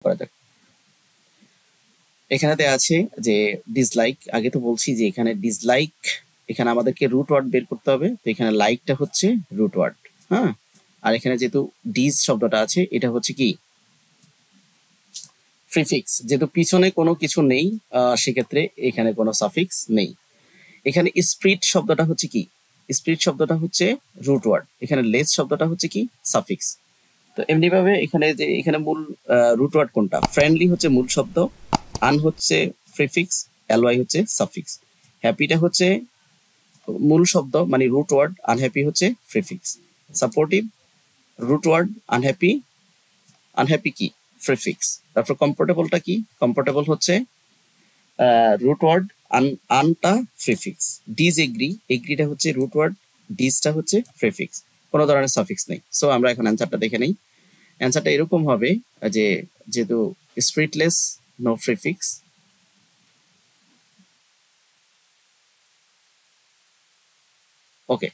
করা যাক। এখানে দেয়া আছে যে ডিসলাইক, আগে তো বলছি যে এখানে ডিসলাইক, এখানে আমাদেরকে রুট ওয়ার্ড বের করতে হবে। তো এখানে লাইকটা হচ্ছে রুট ওয়ার্ড, হ্যাঁ। আর এখানে যেহেতু ডিস শব্দটা আছে, এটা হচ্ছে কি প্রিফিক্স, যেহেতু পিছনে কোনো কিছু নেই সেক্ষেত্রে এখানে কোনো সাফিক্স নেই। এখানে স্প্রিট শব্দটা হচ্ছে কি, স্প্রিট শব্দটা হচ্ছে রুট ওয়ার্ড, এখানে লেস শব্দটা হচ্ছে কি সাফিক্স। তো এমনি ভাবে এখানে যে এখানে মূল রুট ওয়ার্ড কোনটা, ফ্রেন্ডলি হচ্ছে মূল শব্দ, আন হচ্ছে প্রিফিক্স, এলওয়াই হচ্ছে সাফিক্স, হ্যাপিটা হচ্ছে মূল শব্দ মানে রুট ওয়ার্ড, আনহ্যাপি হচ্ছে prefix, supportive root word, unhappy, unhappy কি প্রিফিক্স। তারপর কমফোর্টেবলটা কি, কমফোর্টেবল হচ্ছে রুট ওয়ার্ড, আনটা প্রিফিক্স, ডিসএগ্রি, এগ্রিটা হচ্ছে রুট ওয়ার্ড, ডিসটা হচ্ছে প্রিফিক্স, কোনো ধরনের সাফিক্স নেই। সো আমরা এখন অ্যান্সারটা দেখে নেই। অ্যান্সারটা এরকম হবে যে যেহেতু স্প্রিটলেস, নো প্রিফিক্স। ওকে।